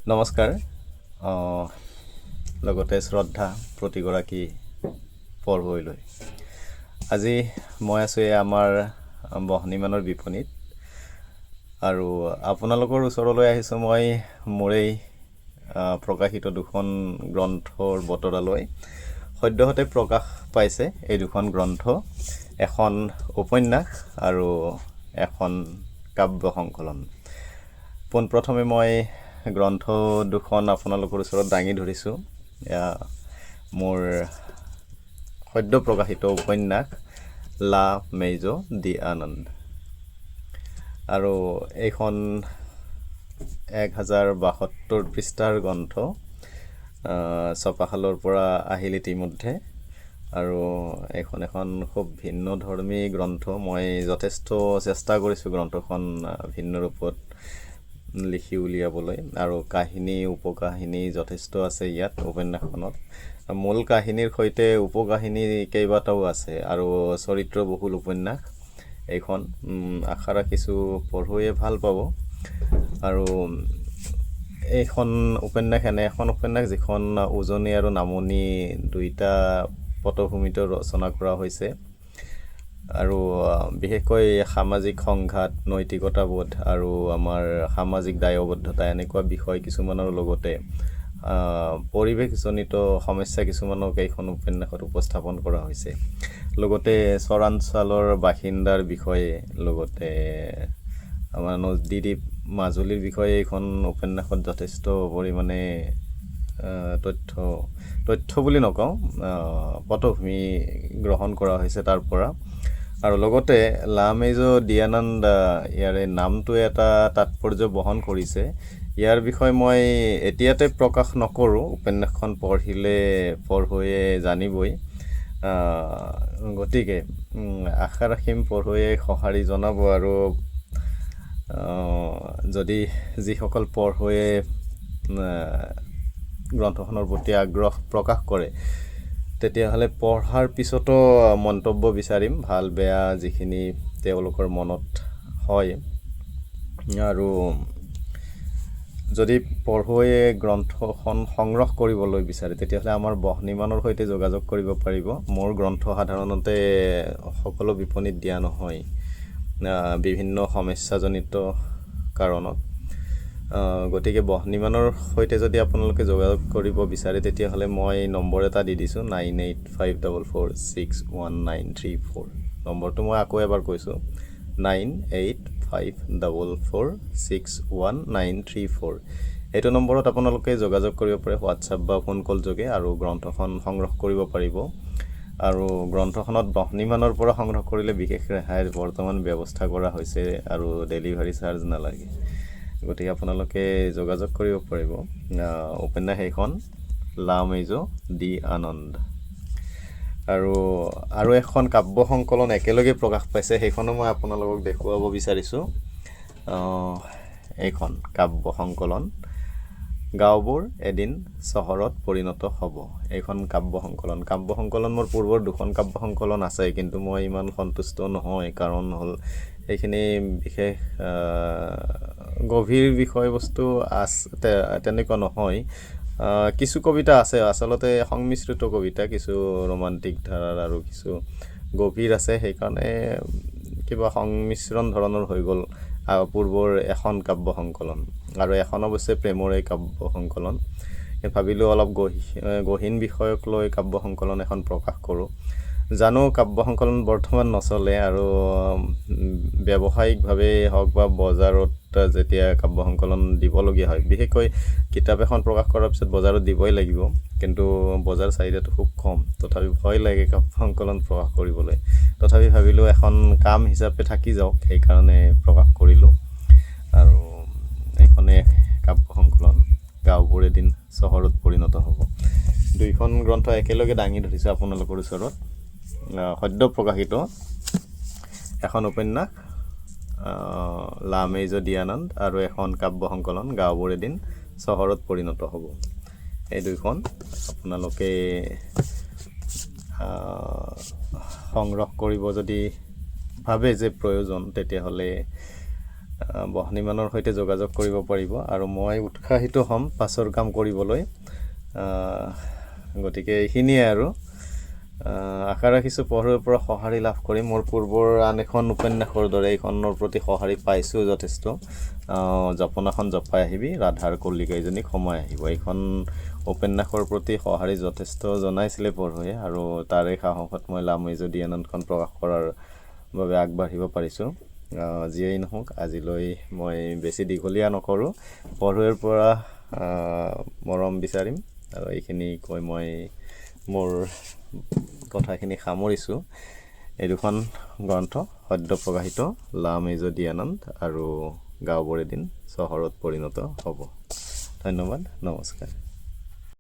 নমস্কাৰ লগতে শ্ৰদ্ধা প্ৰতিগৰাকী পঢ়ুৱৈলৈ আজি মই আছোঁ আমাৰ বহনিমানৰ বিপণীত আৰু আপোনালোকৰ ওচৰলৈ আহিছোঁ মই মোৰেই প্ৰকাশিত দুখন গ্ৰন্থৰ বতৰালৈ সদ্যহতে প্ৰকাশ পাইছে এই দুখন গ্ৰন্থ এখন উপন্যাস আৰু এখন কাব্য সংকলন পোনপ্ৰথমে মই গ্ৰন্থ দুখন আপোনালোকৰ ওচৰত দাঙি ধৰিছোঁ মোৰ সদ্য প্ৰকাশিত উপন্যাস লা মেইজো ডি আনন্দ আৰু এইখন 1072 পৃষ্ঠাৰ গ্ৰন্থ ছপাশালৰ পৰা আহিল ইতিমধ্যে আৰু এইখন এখন খুব ভিন্ন ধৰ্মী গ্ৰন্থ মই যথেষ্ট চেষ্টা কৰিছোঁ গ্ৰন্থখন ভিন্ন ৰূপত লিখি উলিয়াবলৈ আৰু কাহিনী উপকাহিনী যথেষ্ট আছে ইয়াত উপন্যাসখনত মূল কাহিনীৰ সৈতে উপকাহিনী কেইবাটাও আছে আৰু চৰিত্ৰবহুল উপন্যাস এইখন আশা ৰাখিছোঁ পঢ়ুৱৈয়ে ভাল পাব আৰু এইখন উপন্যাস এনে এখন উপন্যাস যিখন উজনি আৰু নামনি দুইটা পটভূমিত ৰচনা কৰা হৈছে আৰু বিশেষকৈ সামাজিক সংঘাত নৈতিকতাবোধ আৰু আমাৰ সামাজিক দায়বদ্ধতা এনেকুৱা বিষয় কিছুমানৰ লগতে পৰিৱেশজনিত সমস্যা কিছুমানক এইখন উপন্যাসত উপস্থাপন কৰা হৈছে লগতে চৰাঞ্চলৰ বাসিন্দাৰ বিষয়ে লগতে আমাৰ নদীদ্বীপ মাজুলীৰ বিষয়ে এইখন উপন্যাসত যথেষ্ট পৰিমাণে তথ্য বুলি নকওঁ পটভূমি গ্ৰহণ কৰা হৈছে তাৰ পৰা আৰু লগতে লা মেইজো ডি আনন্দ ইয়াৰে নামটোৱে এটা তাৎপৰ্য বহন কৰিছে ইয়াৰ বিষয়ে মই এতিয়াতে প্ৰকাশ নকৰোঁ উপন্যাসখন পঢ়িলে পঢ়ুৱৈয়ে জানিবই গতিকে আশা ৰাখিম পঢ়ুৱৈয়ে সঁহাৰি জনাব আৰু যদি যিসকল পঢ়ুৱৈয়ে গ্ৰন্থখনৰ প্ৰতি আগ্ৰহ প্ৰকাশ কৰে তেতিয়াহ'লে পঢ়াৰ পিছতো মন্তব্য বিচাৰিম ভাল বেয়া যিখিনি তেওঁলোকৰ মনত হয় আৰু যদি পঢ়ুৱৈয়ে গ্ৰন্থখন সংগ্ৰহ কৰিবলৈ বিচাৰে তেতিয়াহ'লে আমাৰ বহনিমানৰ সৈতে যোগাযোগ কৰিব পাৰিব মোৰ গ্ৰন্থ সাধাৰণতে সকলো বিপণীত দিয়া নহয় বিভিন্ন সমস্যাজনিত কাৰণত গতিকে বহনিমানৰ সৈতে যদি আপোনালোকে যোগাযোগ কৰিব বিচাৰে তেতিয়াহ'লে মই নম্বৰ এটা দি দিছোঁ 9854461934 নম্বৰটো মই আকৌ এবাৰ কৈছোঁ 9854461934 এইটো নম্বৰত আপোনালোকে যোগাযোগ কৰিব পাৰে হোৱাটছআপ বা ফোন কল যোগে আৰু গ্ৰন্থখন সংগ্ৰহ কৰিব পাৰিব আৰু গ্ৰন্থখনত বহনিমানৰ পৰা সংগ্ৰহ কৰিলে বিশেষ ৰেহাইৰ বৰ্তমান ব্যৱস্থা কৰা হৈছে আৰু ডেলিভাৰী চাৰ্জ নালাগে গতিকে আপোনালোকে যোগাযোগ কৰিব পাৰিব উপন্যাস এইখন লা মেইজো ডি আনন্দ আৰু এখন কাব্য সংকলন একেলগে প্ৰকাশ পাইছে সেইখনো মই আপোনালোকক দেখুৱাব বিচাৰিছোঁ এইখন কাব্য সংকলন গাঁওবোৰ এদিন চহৰত পৰিণত হ'ব এইখন কাব্য সংকলন মোৰ পূৰ্বৰ দুখন কাব্য সংকলন আছে কিন্তু মই ইমান সন্তুষ্ট নহয় কাৰণ হ'ল এইখিনি বিশেষ গভীৰ বিষয়বস্তু তেনেকুৱা নহয় কিছু কবিতা আছে আচলতে সংমিশ্ৰিত কবিতা কিছু ৰোমান্টিক ধাৰাৰ আৰু কিছু গভীৰ আছে সেইকাৰণে কিবা সংমিশ্ৰণ ধৰণৰ হৈ গ'ল পূৰ্বৰ এখন কাব্য সংকলন আৰু এখন অৱশ্যে প্ৰেমৰে কাব্য সংকলন ভাবিলোঁ অলপ গহীন বিষয়ক লৈ কাব্য সংকলন এখন প্ৰকাশ কৰোঁ জানো কাব্য সংকলন বৰ্তমান নচলে আৰু ব্যৱসায়িকভাৱে হওক বা বজাৰত যেতিয়া কাব্য সংকলন দিবলগীয়া হয় বিশেষকৈ কিতাপ এখন প্ৰকাশ কৰাৰ পিছত বজাৰত দিবই লাগিব কিন্তু বজাৰ চাহিদাটো খুব কম তথাপি ভয় লাগে কাব্য সংকলন প্ৰকাশ কৰিবলৈ তথাপি ভাবিলোঁ এখন কাম হিচাপে থাকি যাওক সেইকাৰণে প্ৰকাশ কৰিলোঁ আৰু এইখনে কাব্য সংকলন গাঁওবোৰ এদিন চহৰত পৰিণত হ'ব দুইখন গ্ৰন্থ একেলগে দাঙি ধৰিছোঁ আপোনালোকৰ ওচৰত সদ্য প্ৰকাশিত এখন উপন্যাস লা মেইজো ডি আনন্দ আৰু এখন কাব্য সংকলন গাঁওবোৰ এদিন চহৰত পৰিণত হ'ব এই দুইখন আপোনালোকে সংগ্ৰহ কৰিব যদি ভাবে যে প্ৰয়োজন তেতিয়াহ'লে বহ্নিমানৰ সৈতে যোগাযোগ কৰিব পাৰিব আৰু মই উৎসাহিত হ'ম পাছৰ কাম কৰিবলৈ। গতিকে এইখিনিয়ে আৰু আশা ৰাখিছোঁ পঢ়ুৱৈৰ পৰা সঁহাৰি লাভ কৰি মোৰ পূৰ্বৰ আন এখন উপন্যাসৰ দৰে এইখনৰ প্ৰতি সঁহাৰি পাইছোঁ যথেষ্ট। জপনাখন জপাই আহিবি ৰাধাৰ কলিকাইজনীক সময় আহিব, এইখন উপন্যাসৰ প্ৰতি সঁহাৰি যথেষ্ট জনাইছিলে পঢ়ুৱৈয়ে আৰু তাৰে সাহসত মই মেইজন ডি আনন্দখন প্ৰকাশ কৰাৰ বাবে আগবাঢ়িব পাৰিছোঁ। যিয়েই নহওক আজিলৈ মই বেছি দীঘলীয়া নকৰোঁ, পঢ়ুৱৈৰ পৰা মৰম বিচাৰিম আৰু এইখিনি কৈ মই মোৰ কথাখিনি সামৰিছোঁ। এই দুখন গ্ৰন্থ সদ্য প্ৰকাশিত মেইজন ডি আনন্দ আৰু গাঁওবোৰ এদিন চহৰত পৰিণত হ'ব। ধন্যবাদ, নমস্কাৰ।